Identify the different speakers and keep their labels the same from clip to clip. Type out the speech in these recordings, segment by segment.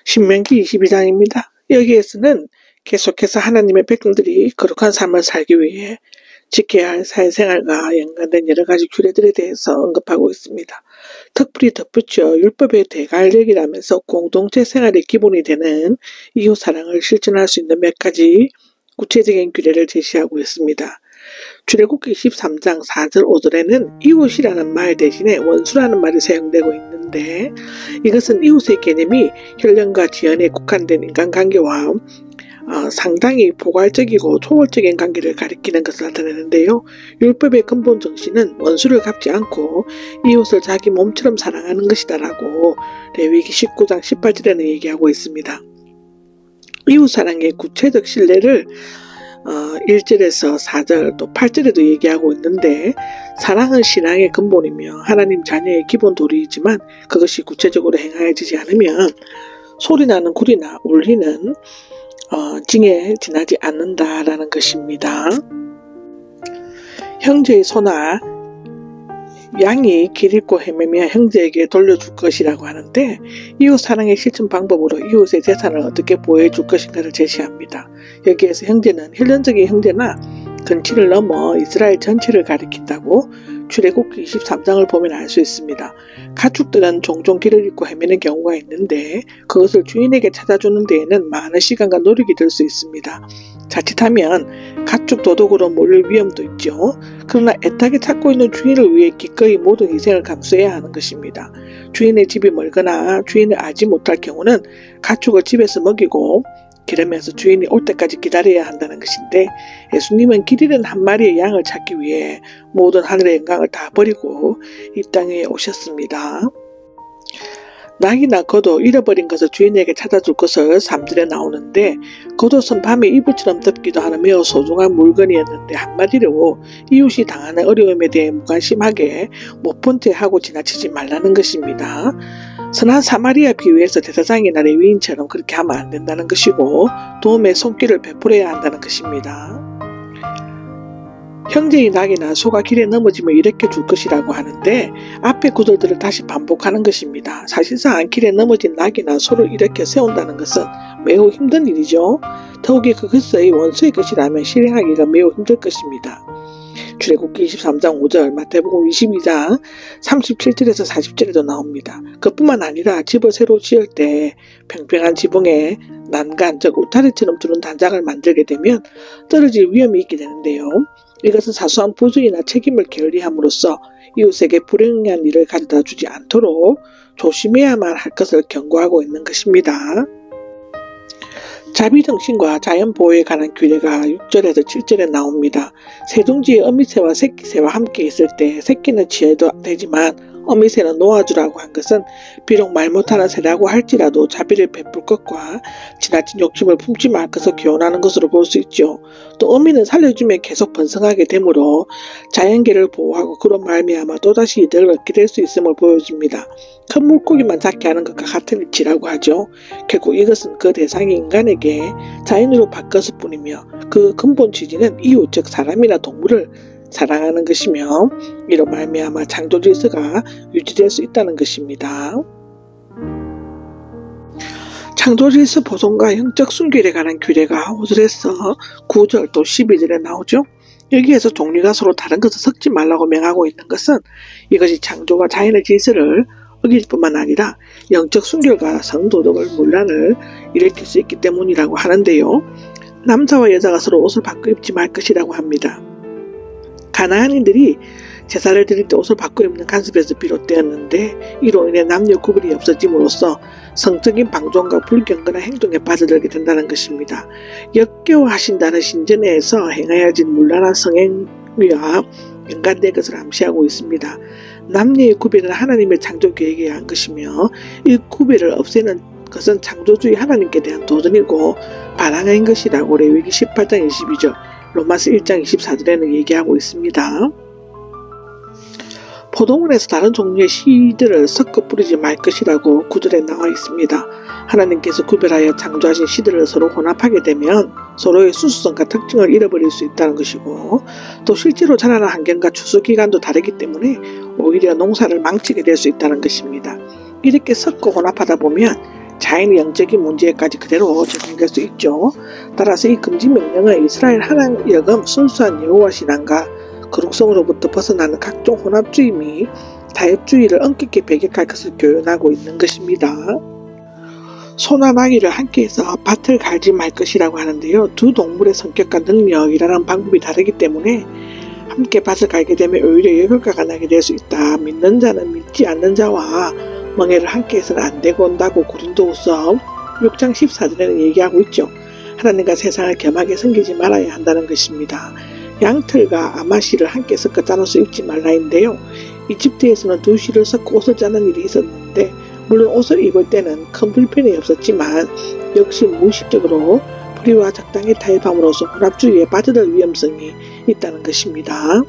Speaker 1: 신명기 22장입니다. 여기에서는 계속해서 하나님의 백성들이 거룩한 삶을 살기 위해 지켜야 할 사회생활과 연관된 여러 가지 규례들에 대해서 언급하고 있습니다. 특별히 덧붙여 율법의 대관력이라면서 공동체 생활의 기본이 되는 이웃사랑을 실천할 수 있는 몇 가지 구체적인 규례를 제시하고 있습니다. 출애굽기 13장 4절 5절에는 이웃이라는 말 대신에 원수라는 말이 사용되고 있는데, 이것은 이웃의 개념이 혈연과 지연에 국한된 인간관계와 상당히 포괄적이고 초월적인 관계를 가리키는 것을 나타내는데요. 율법의 근본 정신은 원수를 갚지 않고 이웃을 자기 몸처럼 사랑하는 것이다라고 레위기 19장 18절에는 얘기하고 있습니다. 이웃사랑의 구체적 신뢰를 1절에서 4절 또 8절에도 얘기하고 있는데, 사랑은 신앙의 근본이며 하나님 자녀의 기본 도리이지만 그것이 구체적으로 행하여지지 않으면 소리나는 구리나 울리는 징에 지나지 않는다라는 것입니다. 형제의 소나 양이 길 잃고 헤매며 형제에게 돌려줄 것이라고 하는데, 이웃 사랑의 실천 방법으로 이웃의 재산을 어떻게 보호해줄 것인가를 제시합니다. 여기에서 형제는 혈연적인 형제나 근친을 넘어 이스라엘 전체를 가리킨다고 출애굽기 23장을 보면 알 수 있습니다. 가축들은 종종 길을 잃고 헤매는 경우가 있는데 그것을 주인에게 찾아주는 데에는 많은 시간과 노력이 들 수 있습니다. 자칫하면 가축 도둑으로 몰릴 위험도 있죠. 그러나 애타게 찾고 있는 주인을 위해 기꺼이 모든 희생을 감수해야 하는 것입니다. 주인의 집이 멀거나 주인을 알지 못할 경우는 가축을 집에서 먹이고 기르면서 주인이 올 때까지 기다려야 한다는 것인데, 예수님은 길 잃은 한 마리의 양을 찾기 위해 모든 하늘의 영광을 다 버리고 이 땅에 오셨습니다. 낙이나 겉옷 잃어버린 것을 주인에게 찾아줄 것을 3절에 나오는데, 겉옷은 밤에 이불처럼 덮기도 하는 매우 소중한 물건이었는데 한마디로 이웃이 당하는 어려움에 대해 무관심하게 못 본 채 하고 지나치지 말라는 것입니다. 선한 사마리아 비유에서 제사장이나 레위인처럼 그렇게 하면 안 된다는 것이고, 도움의 손길을 베풀어야 한다는 것입니다. 형제의 낙이나 소가 길에 넘어지면 이렇게 줄 것이라고 하는데, 앞의 구절들을 다시 반복하는 것입니다. 사실상 길에 넘어진 낙이나 소를 이렇게 세운다는 것은 매우 힘든 일이죠. 더욱이 그것의 원수의 것이라면 실행하기가 매우 힘들 것입니다. 출애굽기 23장 5절, 마태복음 22장 37절에서 40절에도 나옵니다. 그뿐만 아니라 집을 새로 지을 때 평평한 지붕에 난간, 즉 울타리처럼 두른 단장을 만들게 되면 떨어질 위험이 있게 되는데요. 이것은 사소한 부주의나 책임을 게을리함으로써 이웃에게 불행한 일을 가져다 주지 않도록 조심해야만 할 것을 경고하고 있는 것입니다. 자비정신과 자연보호에 관한 규례가 6절에서 7절에 나옵니다. 새둥지의 어미새와 새끼새와 함께 있을 때 새끼는 취해도 되지만 어미새는 놓아주라고 한 것은 비록 말 못하는 새라고 할지라도 자비를 베풀 것과 지나친 욕심을 품지 말 것을 교훈하는 것으로 볼 수 있죠. 또 어미는 살려주면 계속 번성하게 되므로 자연계를 보호하고 그로 말미암아 또다시 이득을 얻게 될 수 있음을 보여줍니다. 큰 물고기만 잡게 하는 것과 같은 이치라고 하죠. 결국 이것은 그 대상이 인간에게 자연으로 바뀌었을 뿐이며 그 근본 취지는 이웃 즉 사람이나 동물을 사랑하는 것이며 이로 말미암아 창조 질서가 유지될 수 있다는 것입니다. 창조 질서 보존과 영적 순결에 관한 규례가 5절에서 9절 또 12절에 나오죠. 여기에서 종류가 서로 다른 것을 섞지 말라고 명하고 있는 것은 이것이 창조와 자연의 질서를 어길 뿐만 아니라 영적 순결과 성도덕을 문란을 일으킬 수 있기 때문이라고 하는데요. 남자와 여자가 서로 옷을 바꿔 입지 말 것이라고 합니다. 가나안인들이 제사를 드릴 때 옷을 바꿔 입는 간습에서 비롯되었는데, 이로 인해 남녀 구분이 없어짐으로써 성적인 방종과 불경건한 행동에 빠져들게 된다는 것입니다. 역겨워하신다는 신전에서 행하여진 문란한 성행위와 연관된 것을 암시하고 있습니다. 남녀의 구별은 하나님의 창조 계획에 의한 것이며 이 구별을 없애는 것은 창조주의 하나님께 대한 도전이고 반항인 것이라고 레위기 18장 22절 로마서 1장 24절에는 얘기하고 있습니다. 포도원에서 다른 종류의 씨들을 섞어 뿌리지 말 것이라고 9절에 나와 있습니다. 하나님께서 구별하여 창조하신 씨들을 서로 혼합하게 되면 서로의 수수성과 특징을 잃어버릴 수 있다는 것이고, 또 실제로 자라는 환경과 추수기간도 다르기 때문에 오히려 농사를 망치게 될 수 있다는 것입니다. 이렇게 섞어 혼합하다 보면 자연의 영적인 문제까지 그대로 적용될 수 있죠. 따라서 이 금지 명령은 이스라엘 하나님 여금 순수한 여호와 신앙과 거룩성으로부터 벗어나는 각종 혼합주의 및 타협주의를 엄격히 배격할 것을 교훈하고 있는 것입니다. 소나 나귀를 함께해서 밭을 갈지 말 것이라고 하는데요. 두 동물의 성격과 능력, 일하는 방법이 다르기 때문에 함께 밭을 갈게 되면 오히려 역효과가 나게 될 수 있다. 믿는 자는 믿지 않는 자와 멍에를 함께해서는 안 되고 온다고 고린도후서 6장 14절에는 얘기하고 있죠. 하나님과 세상을 겸하게 섬기지 말아야 한다는 것입니다. 양털과 아마씨를 함께 섞어 짜놓아서 입지 말라인데요. 이집트에서는 두 씨를 섞어 옷을 짜는 일이 있었는데 물론 옷을 입을 때는 큰 불편이 없었지만 역시 무의식적으로 불의와 적당히 타협함으로써 혼합주의에 빠져들 위험성이 있다는 것입니다.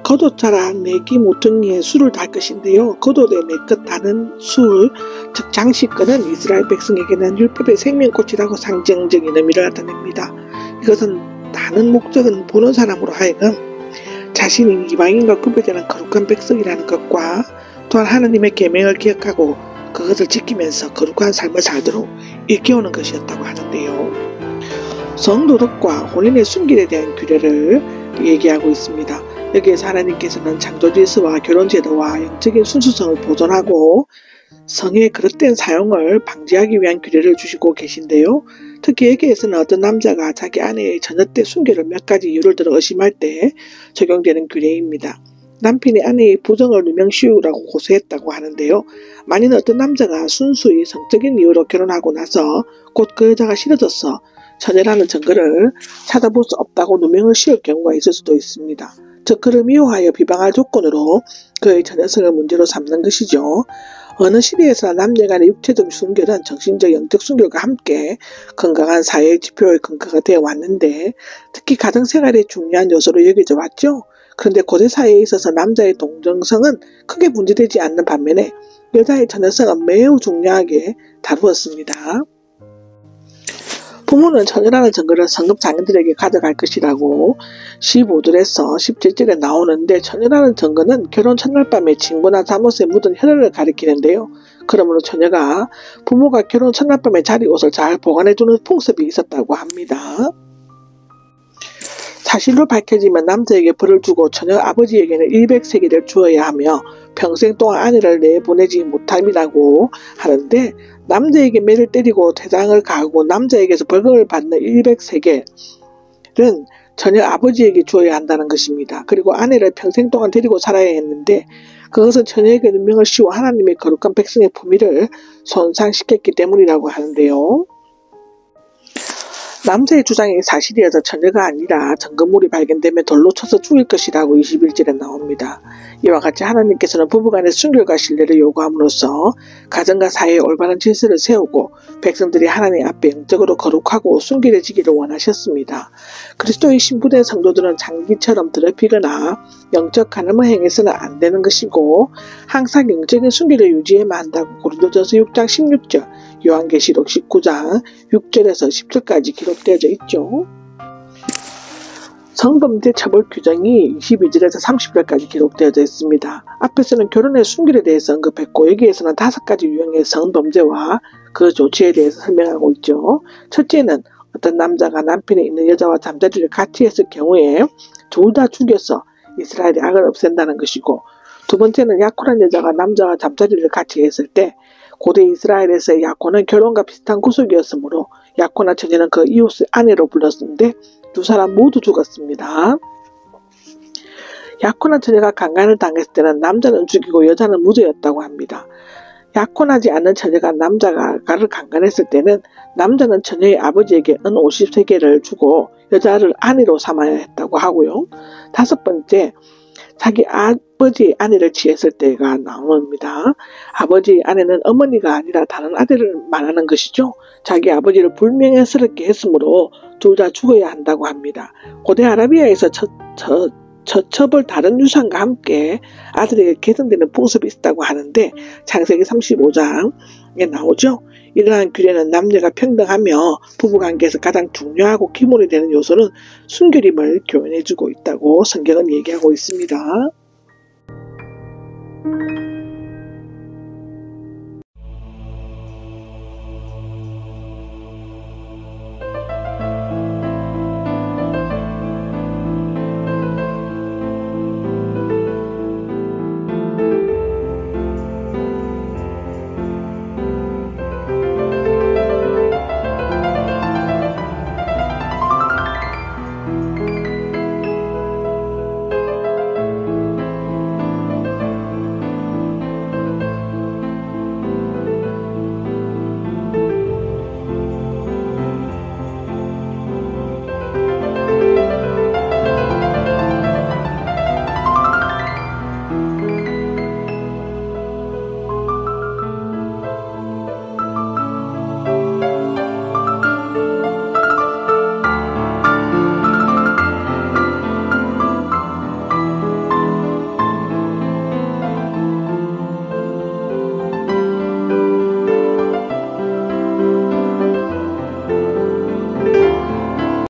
Speaker 1: 겉옷자락 내기 모퉁이에 술을 달 것인데요. 겉옷에 내것 다는 술, 즉 장식권은 이스라엘 백성에게는 율법의 생명꽃이라고 상징적인 의미를 나타냅니다. 이것은 다는 목적은 보는 사람으로 하여금 자신이 이방인과 구별되는 거룩한 백성이라는 것과 또한 하나님의 계명을 기억하고 그것을 지키면서 거룩한 삶을 살도록 일깨우는 것이었다고 하는데요. 성도덕과 혼인의 순결에 대한 규례를 얘기하고 있습니다. 여기에서 하나님께서는 창조질서와 결혼제도와 영적인 순수성을 보존하고 성의 그릇된 사용을 방지하기 위한 규례를 주시고 계신데요. 특히 여기에서는 어떤 남자가 자기 아내의 전혀 때 순결을 몇 가지 이유를 들어 의심할 때 적용되는 규례입니다. 남편이 아내의 부정을 누명씌우라고 고소했다고 하는데요. 만일 어떤 남자가 순수히 성적인 이유로 결혼하고 나서 곧 그 여자가 싫어져서 처녀라는 증거를 찾아볼 수 없다고 누명을 씌울 경우가 있을 수도 있습니다. 즉 그를 미워하여 비방할 조건으로 그의 처녀성을 문제로 삼는 것이죠. 어느 시대에서나 남녀 간의 육체적 순결은 정신적 영적 순결과 함께 건강한 사회의 지표의 근거가 되어 왔는데 특히 가정생활의 중요한 요소로 여겨져 왔죠. 그런데 고대 사회에 있어서 남자의 동정성은 크게 문제되지 않는 반면에 여자의 처녀성은 매우 중요하게 다루었습니다. 부모는 처녀라는 증거를 성급 장인들에게 가져갈 것이라고 15절에서 17절에 나오는데 처녀라는 증거는 결혼 첫날 밤에 진구나 잠옷에 묻은 혈흔을 가리키는데요. 그러므로 처녀가 부모가 결혼 첫날 밤에 자리옷을 잘 보관해두는 풍습이 있었다고 합니다. 사실로 밝혀지면 남자에게 벌을 주고 처녀 아버지에게는 100세겔을 주어야 하며 평생 동안 아내를 내보내지 못함이라고 하는데 남자에게 매를 때리고 퇴장을 가하고 남자에게서 벌금을 받는 100세겔은 처녀 아버지에게 주어야 한다는 것입니다. 그리고 아내를 평생 동안 데리고 살아야 했는데 그것은 처녀에게 누명을 씌워 하나님의 거룩한 백성의 품위를 손상시켰기 때문이라고 하는데요. 남자의 주장이 사실이어서 처녀가 아니라 증거물이 발견되면 돌로 쳐서 죽일 것이라고 21절에 나옵니다. 이와 같이 하나님께서는 부부간의 순결과 신뢰를 요구함으로써 가정과 사회에 올바른 질서를 세우고 백성들이 하나님 앞에 영적으로 거룩하고 순결해지기를 원하셨습니다. 그리스도의 신부된 성도들은 장기처럼 더럽히거나 영적 간음을 행해서는 안 되는 것이고 항상 영적인 순결을 유지해야만 한다고 고린도전서 6장 16절, 요한계시록 19장 6절에서 10절까지 기록되어져 있죠. 성범죄 처벌 규정이 22절에서 30절까지 기록되어져 있습니다. 앞에서는 결혼의 순결에 대해서 언급했고 여기에서는 5가지 유형의 성범죄와 그 조치에 대해서 설명하고 있죠. 첫째는 어떤 남자가 남편이 있는 여자와 잠자리를 같이 했을 경우에 둘 다 죽여서 이스라엘의 악을 없앤다는 것이고, 두 번째는 약혼한 여자가 남자와 잠자리를 같이 했을 때 고대 이스라엘에서의 약혼은 결혼과 비슷한 구속이었으므로 약혼한 처녀는 그 이웃의 아내로 불렀는데 두 사람 모두 죽었습니다. 약혼한 처녀가 강간을 당했을 때는 남자는 죽이고 여자는 무죄였다고 합니다. 약혼하지 않는 처녀가 남자를 강간했을 때는 남자는 처녀의 아버지에게 은 50세겔을 주고 여자를 아내로 삼아야 했다고 하고요. 5번째, 자기 아버지의 아내를 취했을 때가 나옵니다. 아버지의 아내는 어머니가 아니라 다른 아들을 말하는 것이죠. 자기 아버지를 불명예스럽게 했으므로 둘 다 죽어야 한다고 합니다. 고대 아라비아에서 처첩을 다른 유산과 함께 아들에게 계승되는 풍습이 있다고 하는데 창세기 35장에 나오죠. 이러한 규례는 남녀가 평등하며 부부관계에서 가장 중요하고 기본이 되는 요소는 순결임을 교훈해주고 있다고 성경은 얘기하고 있습니다.